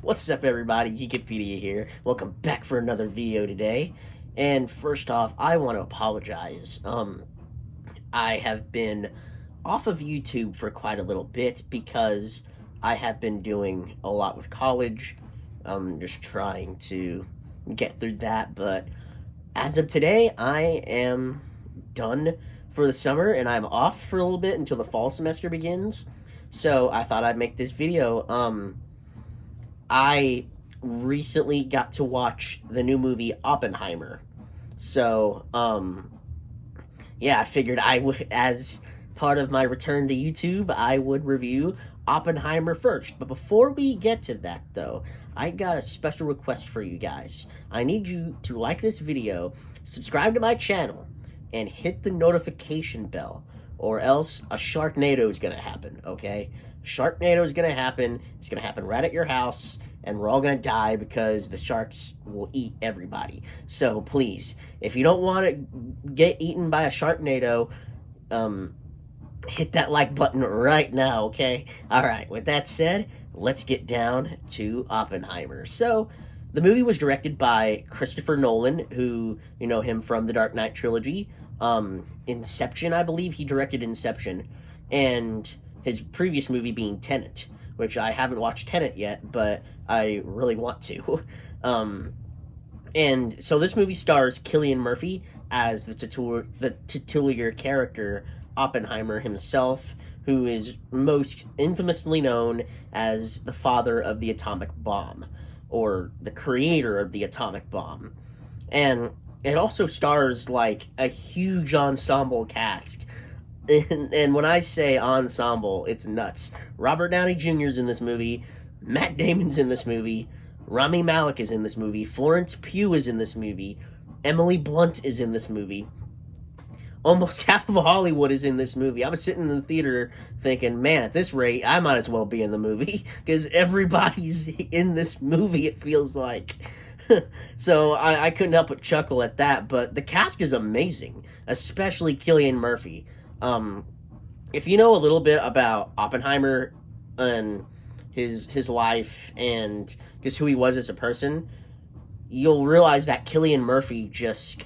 What's up, everybody? Geekopedia here. Welcome back for another video today. And first off, I want to apologize. I have been off of YouTube for quite a little bit because I have been doing a lot with college. Just trying to get through that. But as of today, I am done for the summer and I'm off for a little bit until the fall semester begins. So I thought I'd make this video. I recently got to watch the new movie Oppenheimer. So, yeah, I figured I would, as part of my return to YouTube, I would review Oppenheimer first. But before we get to that, though, I got a special request for you guys. I need you to like this video, subscribe to my channel, and hit the notification bell, or else a Sharknado is going to happen, okay? Sharknado is going to happen. It's going to happen right at your house, and we're all going to die because the sharks will eat everybody. So please, if you don't want to get eaten by a Sharknado, hit that like button right now, okay? All right, with that said, let's get down to Oppenheimer. So, the movie was directed by Christopher Nolan, who, you know him from the Dark Knight trilogy. Inception, I believe he directed Inception, and his previous movie being Tenet, which I haven't watched Tenet yet, but I really want to. And so this movie stars Cillian Murphy as the titular character, Oppenheimer himself, who is most infamously known as the father of the atomic bomb, or the creator of the atomic bomb. And it also stars, like, a huge ensemble cast. And when I say ensemble, it's nuts. Robert Downey Jr. is in this movie. Matt Damon's in this movie. Rami Malek is in this movie. Florence Pugh is in this movie. Emily Blunt is in this movie. Almost half of Hollywood is in this movie. I was sitting in the theater thinking, man, at this rate, I might as well be in the movie, because everybody's in this movie, it feels like. So I couldn't help but chuckle at that, but the cast is amazing, especially Cillian Murphy. If you know a little bit about Oppenheimer and his life and just who he was as a person, you'll realize that Cillian Murphy just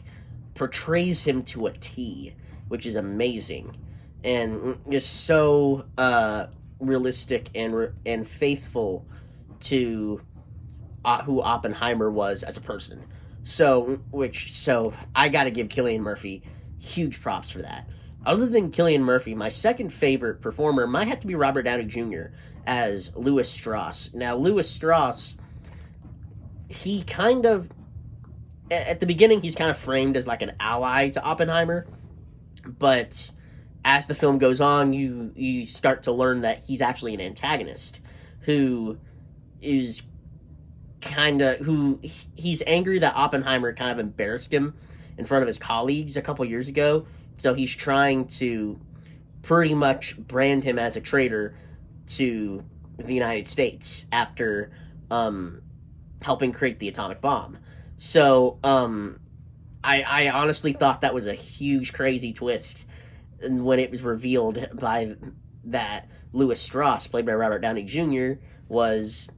portrays him to a T, which is amazing and just so realistic and faithful to who Oppenheimer was as a person. So I got to give Cillian Murphy huge props for that. Other than Cillian Murphy, my second favorite performer might have to be Robert Downey Jr. as Louis Strauss. Now, Louis Strauss, he kind of, at the beginning, he's kind of framed as like an ally to Oppenheimer, but as the film goes on, you start to learn that he's actually an antagonist who is he's angry that Oppenheimer kind of embarrassed him in front of his colleagues a couple years ago. So he's trying to pretty much brand him as a traitor to the United States after helping create the atomic bomb. So I honestly thought that was a huge, crazy twist when it was revealed by that Louis Strauss, played by Robert Downey Jr., was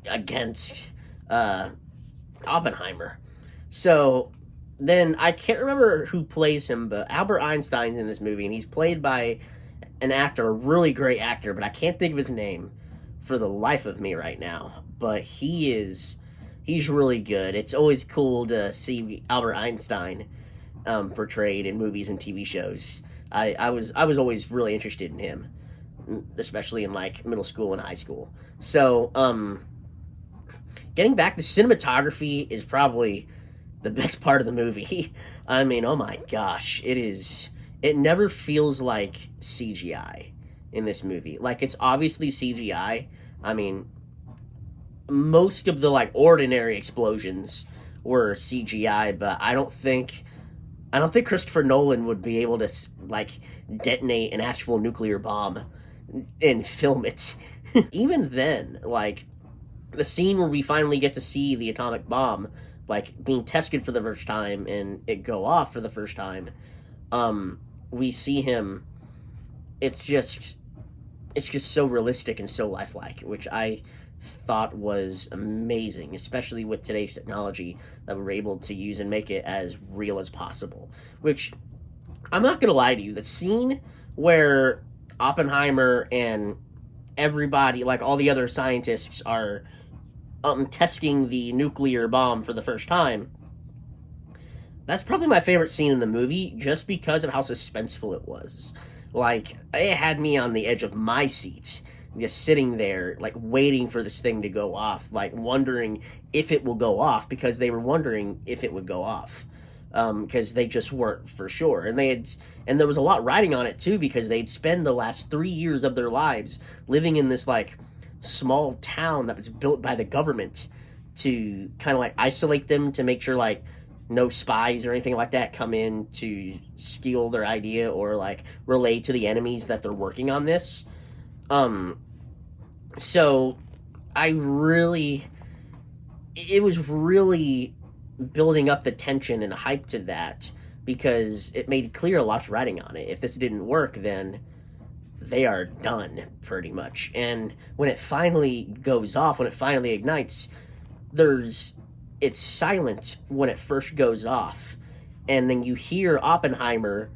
against Oppenheimer. So then I can't remember who plays him, but Albert Einstein's in this movie, and he's played by an actor, a really great actor, but I can't think of his name for the life of me right now. But he's really good. It's always cool to see Albert Einstein portrayed in movies and TV shows. I was always really interested in him, especially in like middle school and high school. So getting back, the cinematography is probably the best part of the movie. I mean, oh my gosh, it is. It never feels like CGI in this movie. Like, it's obviously CGI. I mean, most of the like ordinary explosions were CGI, but I don't think Christopher Nolan would be able to like detonate an actual nuclear bomb and film it. Even then, like the scene where we finally get to see the atomic bomb like being tested for the first time and it go off for the first time, we see him. It's just so realistic and so lifelike, which I thought was amazing, especially with today's technology that we're able to use and make it as real as possible. Which, I'm not gonna lie to you, the scene where Oppenheimer and everybody, like all the other scientists, are testing the nuclear bomb for the first time, that's probably my favorite scene in the movie, just because of how suspenseful it was. Like, it had me on the edge of my seat, just sitting there, like, waiting for this thing to go off, like, wondering if it will go off, because they were wondering if it would go off. Because they just weren't for sure. And there was a lot riding on it, too, because they'd spend the last 3 years of their lives living in this, like, small town that was built by the government to kind of, like, isolate them, to make sure, like, no spies or anything like that come in to steal their idea or like relay to the enemies that they're working on this. Um, so I really, it was really building up the tension and hype to that because it made clear a lot's riding on it. If this didn't work, then they are done pretty much. And when it finally goes off, when it finally ignites, there's it's silent when it first goes off, and then you hear Oppenheimer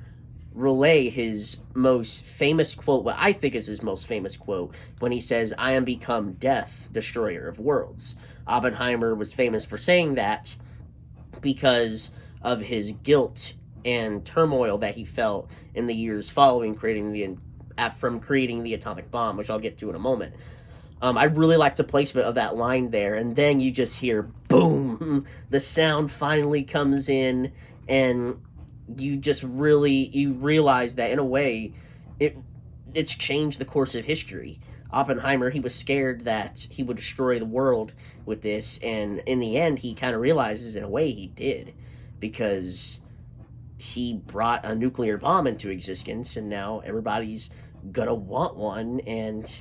relay his most famous quote, what I think is his most famous quote, when he says, "I am become death, destroyer of worlds." Oppenheimer was famous for saying that because of his guilt and turmoil that he felt in the years following creating the atomic bomb, which I'll get to in a moment. I really like the placement of that line there, and then you just hear boom, the sound finally comes in, and you realize that in a way, it it's changed the course of history. Oppenheimer, he was scared that he would destroy the world with this, and in the end, he kind of realizes in a way he did, because he brought a nuclear bomb into existence, and now everybody's gonna want one, and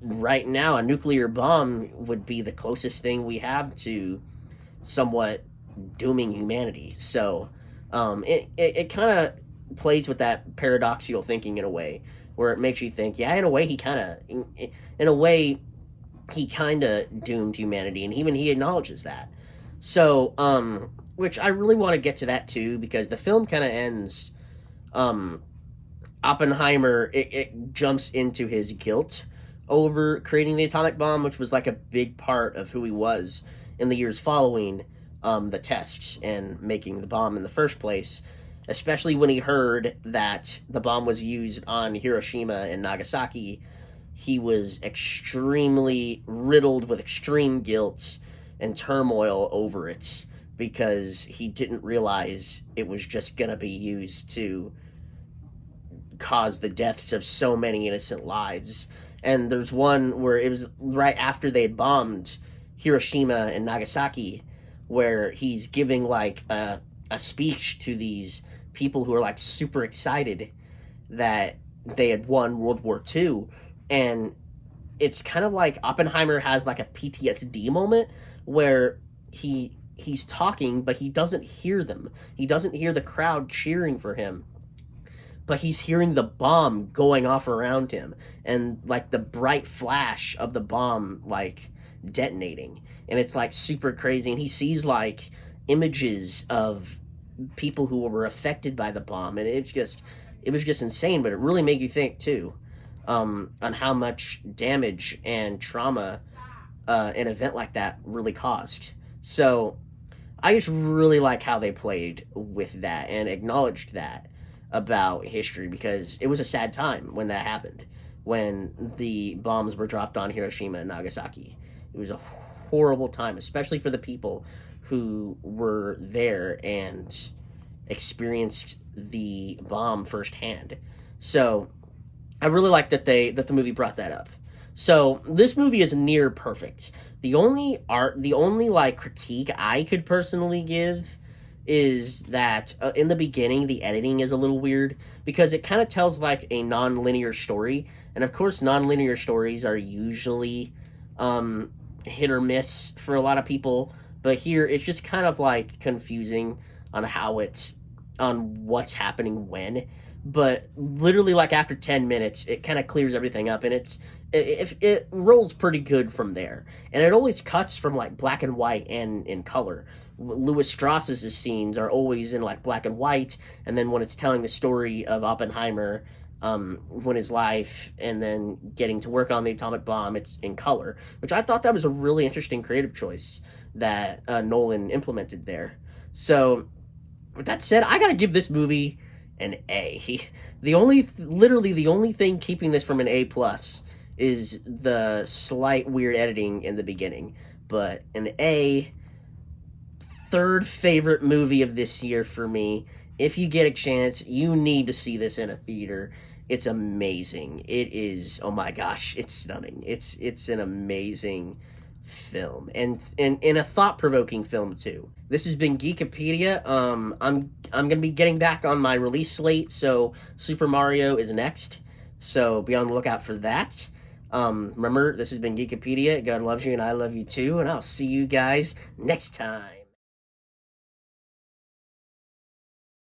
right now, a nuclear bomb would be the closest thing we have to somewhat dooming humanity. So, it kind of plays with that paradoxical thinking in a way, where it makes you think, yeah, in a way, he kind of doomed humanity, and even he acknowledges that. So, which I really want to get to that too, because the film kind of ends. Oppenheimer, it jumps into his guilt over creating the atomic bomb, which was like a big part of who he was in the years following the tests and making the bomb in the first place, especially when he heard that the bomb was used on Hiroshima and Nagasaki. He was extremely riddled with extreme guilt and turmoil over it because he didn't realize it was just going to be used to cause the deaths of so many innocent lives. And there's one where it was right after they had bombed Hiroshima and Nagasaki, where he's giving like a speech to these people who are like super excited that they had won World War II. And it's kind of like Oppenheimer has like a PTSD moment where he's talking, but he doesn't hear them. He doesn't hear the crowd cheering for him, but he's hearing the bomb going off around him and like the bright flash of the bomb like detonating, and it's like super crazy. And he sees like images of people who were affected by the bomb, and it was just insane. But it really made you think too, on how much damage and trauma an event like that really caused. So I just really like how they played with that and acknowledged that about history, because it was a sad time when that happened, when the bombs were dropped on Hiroshima and Nagasaki. It was a horrible time, especially for the people who were there and experienced the bomb firsthand. So I really like that the movie brought that up. So this movie is near perfect. The only like critique I could personally give is that in the beginning the editing is a little weird, because it kind of tells like a non-linear story, and of course non-linear stories are usually hit or miss for a lot of people, but here it's just kind of like confusing on what's happening when. but literally like after 10 minutes it kind of clears everything up, and it rolls pretty good from there. And it always cuts from like black and white and in color. Louis Strauss's scenes are always in like black and white, and then when it's telling the story of Oppenheimer, when his life and then getting to work on the atomic bomb, it's in color, which I thought that was a really interesting creative choice that Nolan implemented there. So with that said, I gotta give this movie an A. Literally the only thing keeping this from an A plus is the slight weird editing in the beginning. But an A, third favorite movie of this year for me. If you get a chance, you need to see this in a theater. It's amazing. It is, oh my gosh, it's stunning. It's an amazing film, and a thought-provoking film too. This has been Geekopedia. I'm gonna be getting back on my release slate, so Super Mario is next, so be on the lookout for that. Remember, this has been Geekopedia. God loves you and I love you too, and I'll see you guys next time.